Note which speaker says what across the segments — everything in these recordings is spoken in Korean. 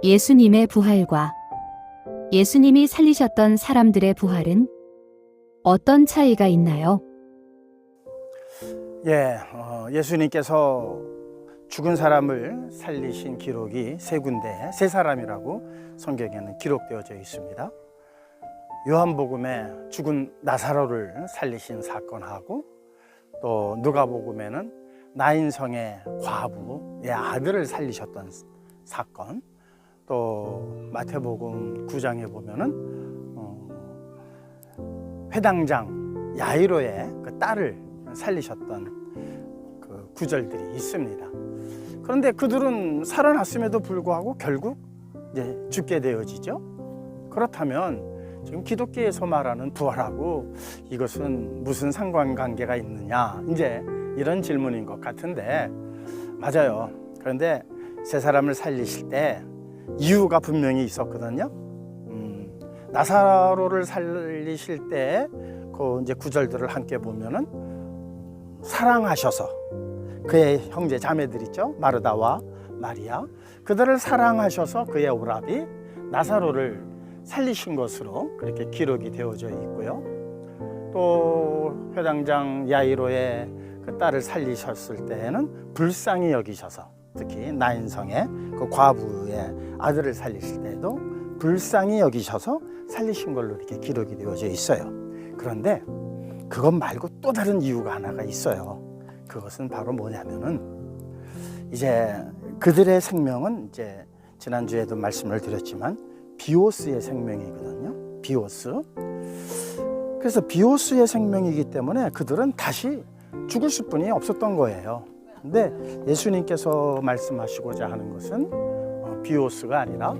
Speaker 1: 예수님의 부활과 예수님이 살리셨던 사람들의 부활은 어떤 차이가 있나요?
Speaker 2: 예수님께서 죽은 사람을 살리신 기록이 세 군데, 세 사람이라고 성경에는 기록되어져 있습니다. 요한복음에 죽은 나사로를 살리신 사건하고, 또 누가복음에는 나인성의 과부의 아들을 살리셨던 사건, 또 마태복음 9장에 보면은 회당장 야이로의 그 딸을 살리셨던 그 구절들이 있습니다. 그런데 그들은 살아났음에도 불구하고 결국 이제 죽게 되어지죠. 그렇다면 지금 기독교에서 말하는 부활하고 이것은 무슨 상관관계가 있느냐, 이제 이런 질문인 것 같은데, 맞아요. 그런데 세 사람을 살리실 때 이유가 분명히 있었거든요. 나사로를 살리실 때 그 이제 구절들을 함께 보면은 사랑하셔서 그의 형제 자매들 있죠, 마르다와 마리아, 그들을 사랑하셔서 그의 오라비 나사로를 살리신 것으로 그렇게 기록이 되어져 있고요. 또 회당장 야이로의 그 딸을 살리셨을 때에는 불쌍히 여기셔서, 특히 나인성의 그 과부의 아들을 살리실 때도 불쌍히 여기셔서 살리신 걸로 이렇게 기록이 되어져 있어요. 그런데 그것 말고 또 다른 이유가 하나가 있어요. 그것은 바로 뭐냐면은, 이제 그들의 생명은 이제 지난주에도 말씀을 드렸지만 비오스의 생명이거든요. 비오스. 그래서 비오스의 생명이기 때문에 그들은 다시 죽을 수뿐이 없었던 거예요. 근데 예수님께서 말씀하시고자 하는 것은 비오스가 아니라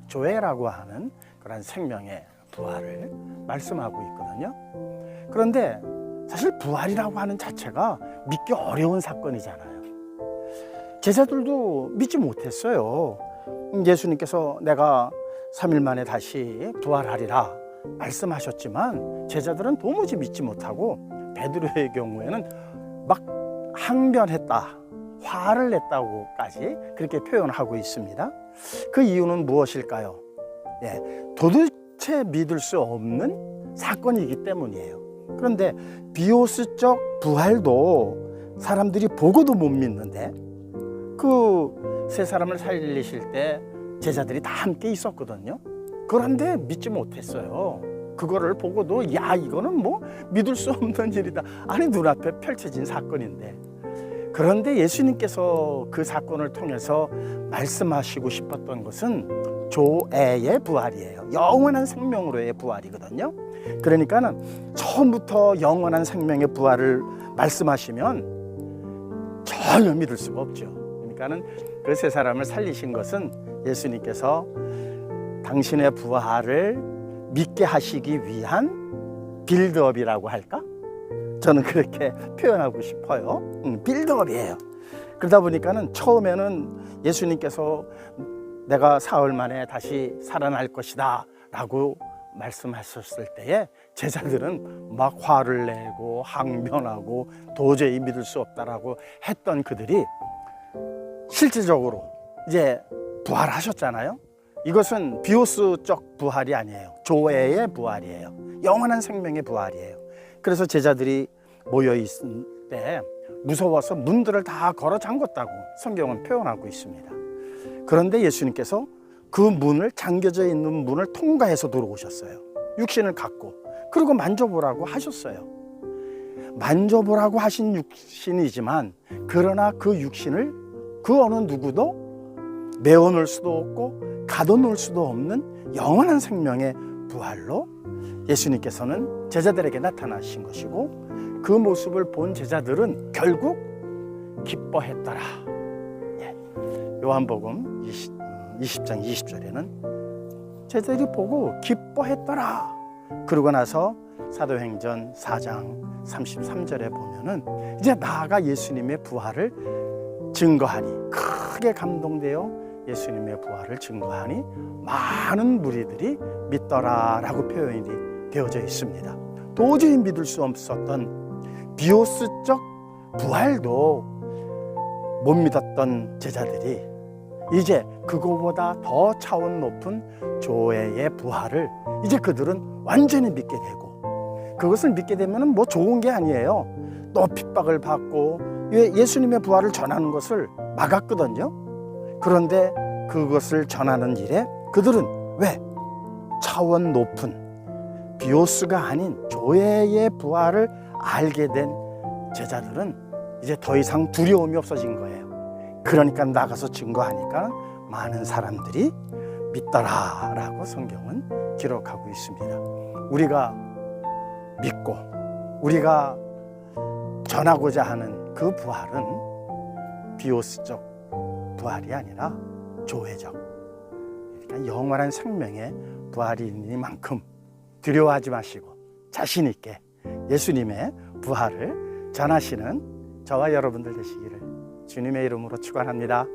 Speaker 2: 조에라고 하는 그런 생명의 부활을 말씀하고 있거든요. 그런데 사실 부활이라고 하는 자체가 믿기 어려운 사건이잖아요. 제자들도 믿지 못했어요. 예수님께서 내가 3일 만에 다시 부활하리라 말씀하셨지만 제자들은 도무지 믿지 못하고, 베드로의 경우에는 막 항변했다, 화를 냈다고까지 그렇게 표현하고 있습니다. 그 이유는 무엇일까요? 도대체 믿을 수 없는 사건이기 때문이에요. 그런데 비오스적 부활도 사람들이 보고도 못 믿는데, 그 세 사람을 살리실 때 제자들이 다 함께 있었거든요. 그런데 믿지 못했어요. 그거를 보고도 이거는 뭐 믿을 수 없는 일이다. 아니, 눈앞에 펼쳐진 사건인데. 그런데 예수님께서 그 사건을 통해서 말씀하시고 싶었던 것은 조에의 부활이에요. 영원한 생명으로의 부활이거든요. 그러니까는 처음부터 영원한 생명의 부활을 말씀하시면 전혀 믿을 수가 없죠. 그러니까는 그 세 사람을 살리신 것은 예수님께서 당신의 부활을 믿게 하시기 위한 빌드업이라고 할까? 저는 그렇게 표현하고 싶어요. 빌드업이에요. 그러다 보니까는 처음에는 예수님께서 내가 사흘 만에 다시 살아날 것이다 라고 말씀하셨을 때에 제자들은 막 화를 내고 항변하고 도저히 믿을 수 없다라고 했던 그들이 실질적으로 이제 부활하셨잖아요. 이것은 비오스적 부활이 아니에요. 조에의 부활이에요. 영원한 생명의 부활이에요. 그래서 제자들이 모여 있을 때 무서워서 문들을 다 걸어 잠궜다고 성경은 표현하고 있습니다. 그런데 예수님께서 그 문을, 잠겨져 있는 문을 통과해서 들어오셨어요. 육신을 갖고. 그리고 만져보라고 하셨어요. 만져보라고 하신 육신이지만, 그러나 그 육신을 그 어느 누구도 메어놓을 수도 없고 가둬놓을 수도 없는 영원한 생명의 부활로 예수님께서는 제자들에게 나타나신 것이고, 그 모습을 본 제자들은 결국 기뻐했더라. 요한복음 20장 20절에는 제자들이 보고 기뻐했더라. 그러고 나서 사도행전 4장 33절에 보면은 이제 나아가 예수님의 부활을 증거하니, 크게 감동되어 예수님의 부활을 증거하니 많은 무리들이 믿더라라고 표현이 되어져 있습니다. 도저히 믿을 수 없었던 비오스적 부활도 못 믿었던 제자들이 이제 그거보다 더 차원 높은 조회의 부활을 이제 그들은 완전히 믿게 되고, 그것을 믿게 되면 뭐 좋은 게 아니에요. 또 핍박을 받고 예수님의 부활을 전하는 것을 막았거든요. 그런데 그것을 전하는 일에 그들은 왜? 차원 높은 비오스가 아닌 조회의 부활을 알게 된 제자들은 이제 더 이상 두려움이 없어진 거예요. 그러니까 나가서 증거하니까 많은 사람들이 믿더라라고 성경은 기록하고 있습니다. 우리가 믿고 우리가 전하고자 하는 그 부활은 비오스적 부활이 아니라 조회적, 그러니까 영원한 생명의 부활이니만큼 두려워하지 마시고 자신 있게 예수님의 부활을 전하시는 저와 여러분들 되시기를 주님의 이름으로 축원합니다.